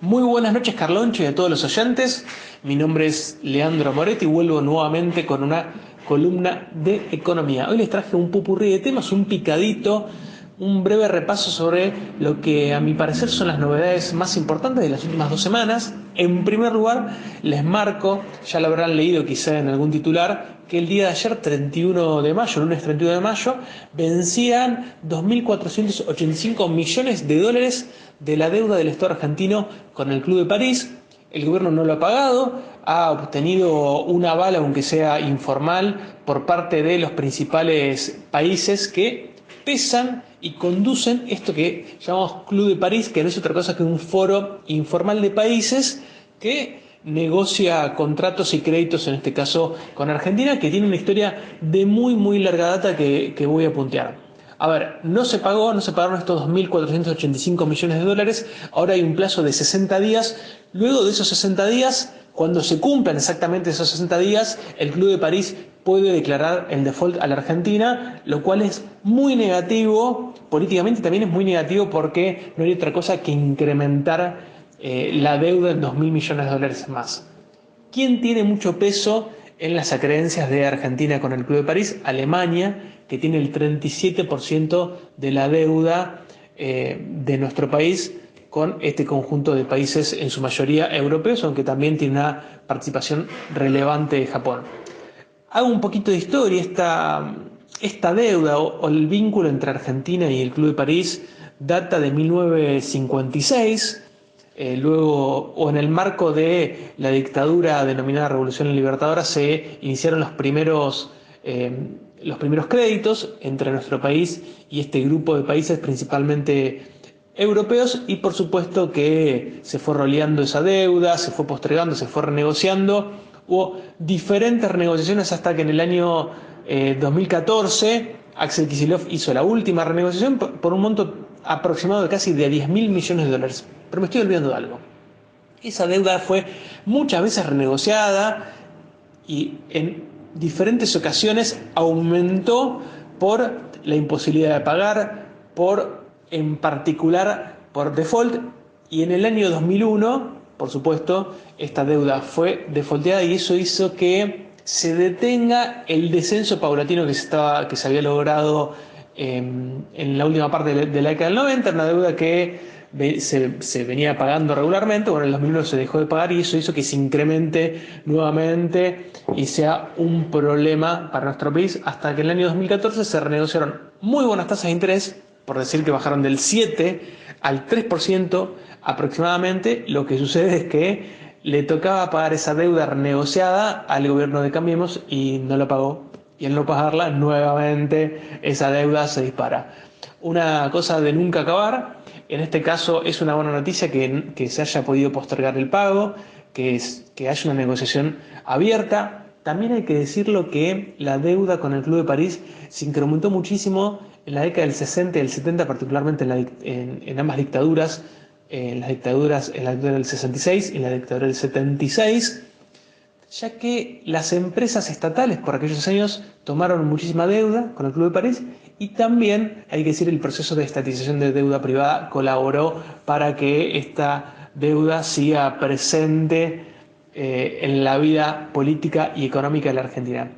Muy buenas noches, Carloncho, y a todos los oyentes. Mi nombre es Leandro Moretti y vuelvo nuevamente con una columna de economía. Hoy les traje un pupurrí de temas, un picadito, un breve repaso sobre lo que a mi parecer son las novedades más importantes de las últimas 2 semanas. En primer lugar, les marco, ya lo habrán leído quizá en algún titular, que el día de ayer, 31 de mayo, lunes 31 de mayo, vencían 2.485 millones de dólares de la deuda del Estado argentino con el Club de París. El gobierno no lo ha pagado, ha obtenido un aval, aunque sea informal, por parte de los principales países que pesan y conducen esto que llamamos Club de París, que no es otra cosa que un foro informal de países que negocia contratos y créditos, en este caso con Argentina, que tiene una historia de muy larga data que voy a puntear. A ver, no se pagaron estos 2.485 millones de dólares, ahora hay un plazo de 60 días, luego de esos 60 días, cuando se cumplan exactamente esos 60 días, el Club de París puede declarar el default a la Argentina, lo cual es muy negativo, políticamente también es muy negativo porque no hay otra cosa que incrementar la deuda en 2.000 millones de dólares más. ¿Quién tiene mucho peso en las acreencias de Argentina con el Club de París? Alemania, que tiene el 37% de la deuda de nuestro país con este conjunto de países, en su mayoría europeos, aunque también tiene una participación relevante de Japón. Hago un poquito de historia. Esta deuda o el vínculo entre Argentina y el Club de París data de 1956. Luego, o en el marco de la dictadura denominada Revolución Libertadora, se iniciaron los primeros créditos entre nuestro país y este grupo de países, principalmente europeos, y por supuesto que se fue roleando esa deuda, se fue postergando, se fue renegociando. Hubo diferentes renegociaciones hasta que en el año 2014 Axel Kicillof hizo la última renegociación por un monto aproximado de casi de 10.000 millones de dólares. Pero me estoy olvidando de algo. Esa deuda fue muchas veces renegociada y en diferentes ocasiones aumentó por la imposibilidad de pagar, en particular por default, y en el año 2001, por supuesto, esta deuda fue defaulteada y eso hizo que se detenga el descenso paulatino que se había logrado en la última parte de la década del 90, una deuda que se venía pagando regularmente. Bueno, en el 2001 se dejó de pagar y eso hizo que se incremente nuevamente y sea un problema para nuestro país, hasta que en el año 2014 se renegociaron muy buenas tasas de interés, por decir que bajaron del 7 al 3% aproximadamente. Lo que sucede es que le tocaba pagar esa deuda renegociada al gobierno de Cambiemos y no la pagó. Y al no pagarla, nuevamente esa deuda se dispara. Una cosa de nunca acabar. En este caso es una buena noticia que se haya podido postergar el pago, que haya una negociación abierta. También hay que decirlo que la deuda con el Club de París se incrementó muchísimo en la década del 60 y del 70, particularmente en ambas dictaduras, en la dictadura del 66 y en la dictadura del 76, ya que las empresas estatales por aquellos años tomaron muchísima deuda con el Club de París, y también, hay que decir, el proceso de estatización de deuda privada colaboró para que esta deuda siga presente en la vida política y económica de la Argentina.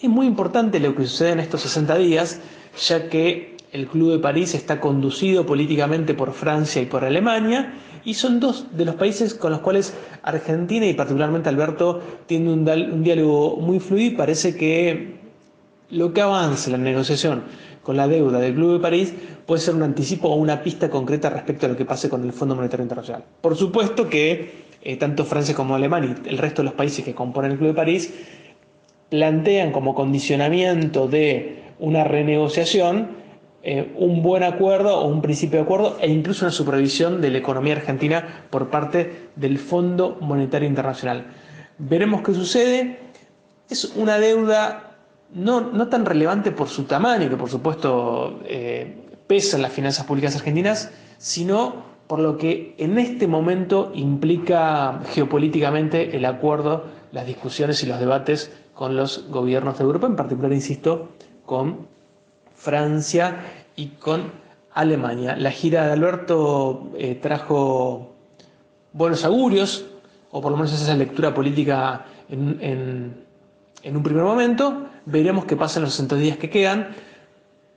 Es muy importante lo que sucede en estos 60 días, ya que el Club de París está conducido políticamente por Francia y por Alemania, y son dos de los países con los cuales Argentina y particularmente Alberto tienen un diálogo muy fluido, y parece que lo que avance la negociación con la deuda del Club de París puede ser un anticipo o una pista concreta respecto a lo que pase con el Fondo Monetario Internacional. Por supuesto que tanto Francia como Alemania y el resto de los países que componen el Club de París plantean como condicionamiento de una renegociación un buen acuerdo o un principio de acuerdo, e incluso una supervisión de la economía argentina por parte del Fondo Monetario Internacional. Veremos qué sucede. Es una deuda no tan relevante por su tamaño, que por supuesto pesa en las finanzas públicas argentinas, sino por lo que en este momento implica geopolíticamente el acuerdo, las discusiones y los debates con los gobiernos de Europa, en particular, insisto, con Francia y con Alemania. La gira de Alberto trajo buenos augurios, o por lo menos esa es la lectura política en un primer momento. Veremos qué pasa en los 60 días que quedan.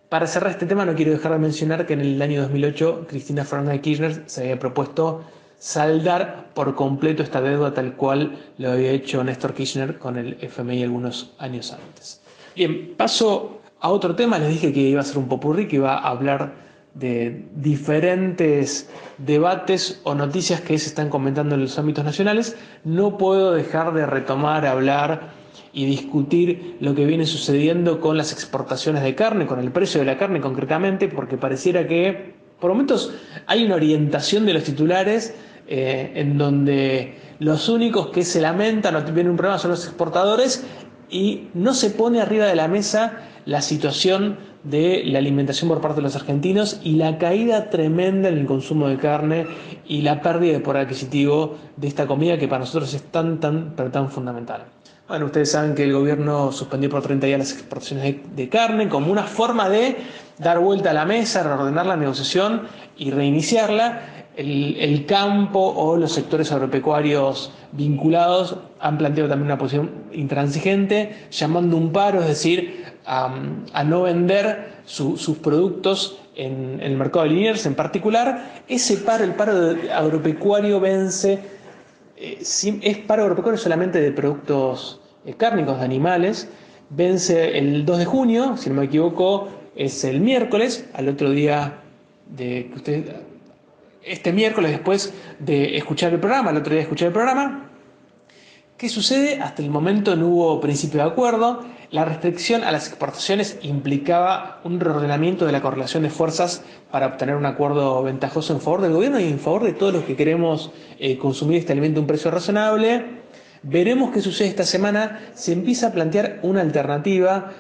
Para cerrar este tema, no quiero dejar de mencionar que en el año 2008 Cristina Fernández de Kirchner se había propuesto saldar por completo esta deuda tal cual lo había hecho Néstor Kirchner con el FMI algunos años antes. Bien, paso a otro tema. Les dije que iba a ser un popurrí, que iba a hablar de diferentes debates o noticias que se están comentando en los ámbitos nacionales. No puedo dejar de retomar, hablar y discutir lo que viene sucediendo con las exportaciones de carne, con el precio de la carne concretamente, porque pareciera que por momentos hay una orientación de los titulares en donde los únicos que se lamentan o tienen un problema son los exportadores y no se pone arriba de la mesa la situación de la alimentación por parte de los argentinos y la caída tremenda en el consumo de carne y la pérdida de poder adquisitivo de esta comida que para nosotros es pero tan fundamental. Bueno, ustedes saben que el gobierno suspendió por 30 días las exportaciones de carne como una forma de dar vuelta a la mesa, reordenar la negociación y reiniciarla. El campo o los sectores agropecuarios vinculados han planteado también una posición intransigente, llamando un paro, es decir, a no vender sus productos en el mercado de Liniers en particular. Ese paro, el paro agropecuario vence, es paro agropecuario solamente de productos cárnicos de animales, vence el 2 de junio, si no me equivoco, es el miércoles, al otro día de que ustedes... Este miércoles, después de escuchar el programa, el otro día de escuchar el programa, ¿qué sucede? Hasta el momento no hubo principio de acuerdo. La restricción a las exportaciones implicaba un reordenamiento de la correlación de fuerzas para obtener un acuerdo ventajoso en favor del gobierno y en favor de todos los que queremos consumir este alimento a un precio razonable. Veremos qué sucede esta semana. Se empieza a plantear una alternativa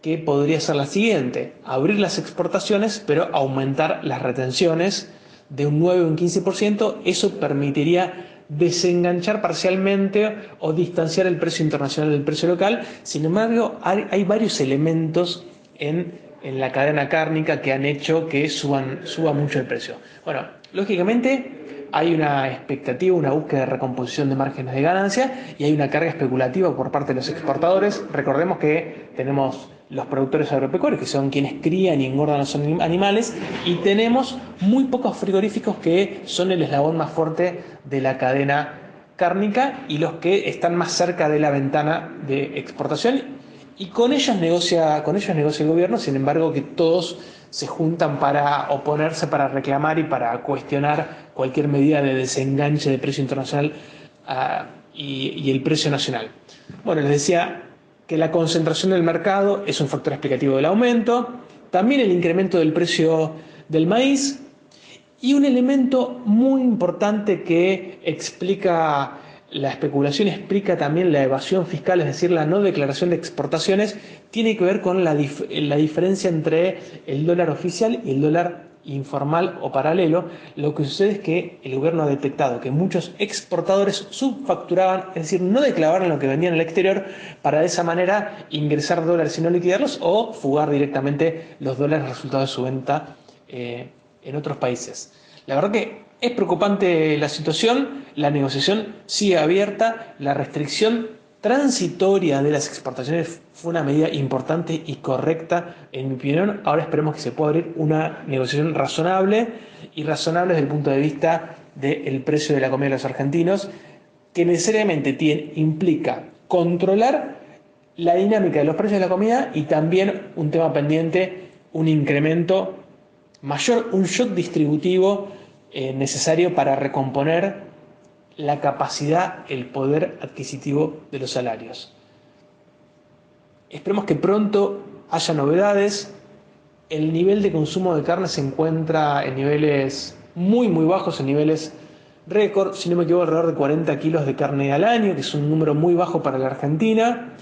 que podría ser la siguiente: abrir las exportaciones pero aumentar las retenciones de un 9 o un 15%, eso permitiría desenganchar parcialmente o distanciar el precio internacional del precio local. Sin embargo, hay varios elementos en la cadena cárnica que han hecho que suba mucho el precio. Bueno, lógicamente hay una expectativa, una búsqueda de recomposición de márgenes de ganancia y hay una carga especulativa por parte de los exportadores. Recordemos que tenemos los productores agropecuarios, que son quienes crían y engordan los animales, y tenemos muy pocos frigoríficos que son el eslabón más fuerte de la cadena cárnica y los que están más cerca de la ventana de exportación, y con ellos negocia el gobierno. Sin embargo, que todos se juntan para oponerse, para reclamar y para cuestionar cualquier medida de desenganche de precio internacional y el precio nacional. Bueno, les decía que la concentración del mercado es un factor explicativo del aumento, también el incremento del precio del maíz, y un elemento muy importante que explica la especulación, explica también la evasión fiscal, es decir, la no declaración de exportaciones, tiene que ver con la diferencia entre el dólar oficial y el dólar informal o paralelo. Lo que sucede es que el gobierno ha detectado que muchos exportadores subfacturaban, es decir, no declaraban lo que vendían en el exterior para de esa manera ingresar dólares y no liquidarlos, o fugar directamente los dólares resultado de su venta en otros países. La verdad que es preocupante la situación, la negociación sigue abierta, la restricción transitoria de las exportaciones fue una medida importante y correcta, en mi opinión. Ahora esperemos que se pueda abrir una negociación razonable, y razonable desde el punto de vista del precio de la comida de los argentinos, que necesariamente implica controlar la dinámica de los precios de la comida y también un tema pendiente, un incremento mayor, un shock distributivo necesario para recomponer la capacidad, el poder adquisitivo de los salarios. Esperemos que pronto haya novedades. El nivel de consumo de carne se encuentra en niveles muy bajos, en niveles récord, si no me equivoco, alrededor de 40 kilos de carne al año, que es un número muy bajo para la Argentina.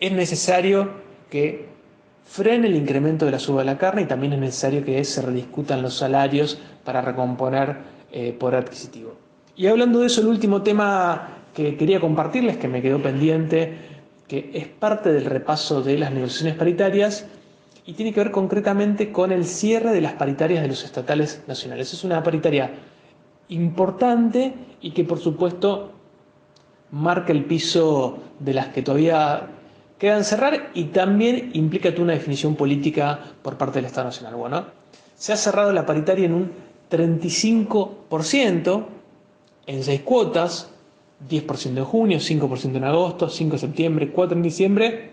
Es necesario que frene el incremento de la suba de la carne, y también es necesario que se rediscutan los salarios para recomponer poder adquisitivo. Y hablando de eso, el último tema que quería compartirles, que me quedó pendiente, que es parte del repaso de las negociaciones paritarias y tiene que ver concretamente con el cierre de las paritarias de los estatales nacionales. Es una paritaria importante y que por supuesto marca el piso de las que todavía quedan cerrar y también implica una definición política por parte del Estado Nacional. Bueno, se ha cerrado la paritaria en un 35% en 6 cuotas, 10% en junio, 5% en agosto, 5 en septiembre, 4 en diciembre,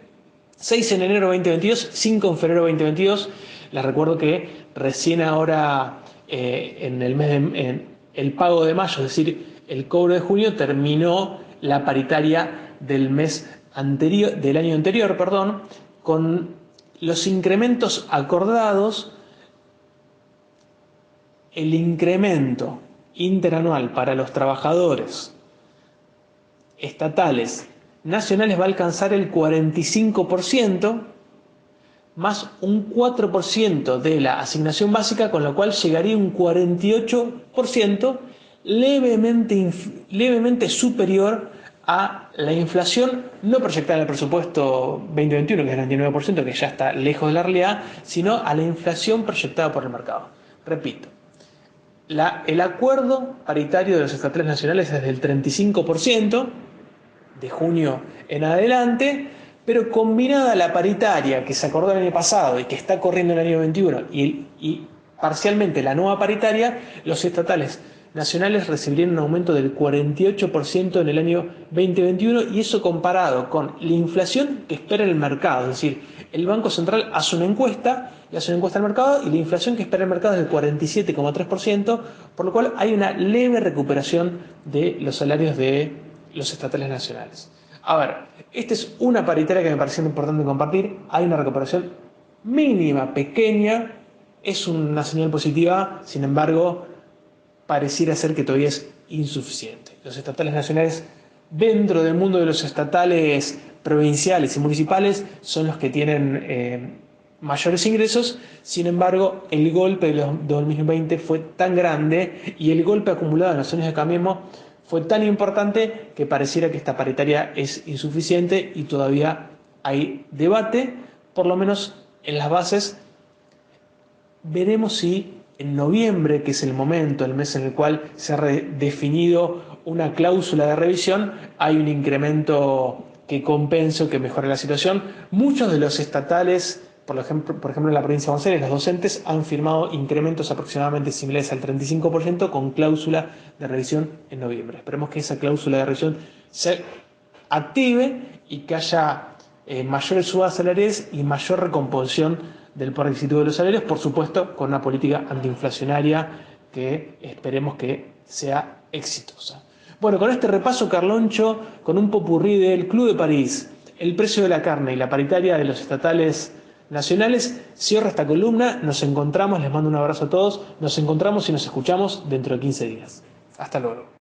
6 en enero 2022, 5 en febrero 2022. Les recuerdo que recién ahora en el pago de mayo, es decir, el cobro de junio, terminó la paritaria del mes anterior, del año anterior, perdón, con los incrementos acordados. El incremento interanual para los trabajadores estatales nacionales va a alcanzar el 45%, más un 4% de la asignación básica, con lo cual llegaría a un 48%, levemente superior a la inflación no proyectada en el presupuesto 2021, que es el 29%, que ya está lejos de la realidad, sino a la inflación proyectada por el mercado. Repito, el acuerdo paritario de los estatales nacionales es del 35%, de junio en adelante, pero combinada la paritaria que se acordó el año pasado y que está corriendo en el año 21 y parcialmente la nueva paritaria, los estatales nacionales recibirían un aumento del 48% en el año 2021, y eso comparado con la inflación que espera el mercado. Es decir, el Banco Central hace una encuesta al mercado y la inflación que espera el mercado es del 47,3%, por lo cual hay una leve recuperación de los salarios de los estatales nacionales. A ver, esta es una paritaria que me pareció importante compartir. Hay una recuperación mínima, pequeña, es una señal positiva, sin embargo, pareciera ser que todavía es insuficiente. Los estatales nacionales, dentro del mundo de los estatales provinciales y municipales, son los que tienen mayores ingresos. Sin embargo, el golpe de 2020 fue tan grande y el golpe acumulado en los años de Cambiemos fue tan importante que pareciera que esta paritaria es insuficiente y todavía hay debate, por lo menos en las bases. Veremos si en noviembre, que es el momento, el mes en el cual se ha definido una cláusula de revisión, hay un incremento que compense o que mejore la situación. Muchos de los estatales, por ejemplo en la provincia de Buenos Aires, los docentes han firmado incrementos aproximadamente similares al 35% con cláusula de revisión en noviembre. Esperemos que esa cláusula de revisión se active y que haya mayores subidas salariales y mayor recomposición del poder adquisitivo de los salarios, por supuesto con una política antiinflacionaria que esperemos que sea exitosa. Bueno, con este repaso, Carloncho, con un popurrí del Club de París, el precio de la carne y la paritaria de los estatales nacionales, cierro esta columna. Nos encontramos, les mando un abrazo a todos, nos encontramos y nos escuchamos dentro de 15 días. Hasta luego.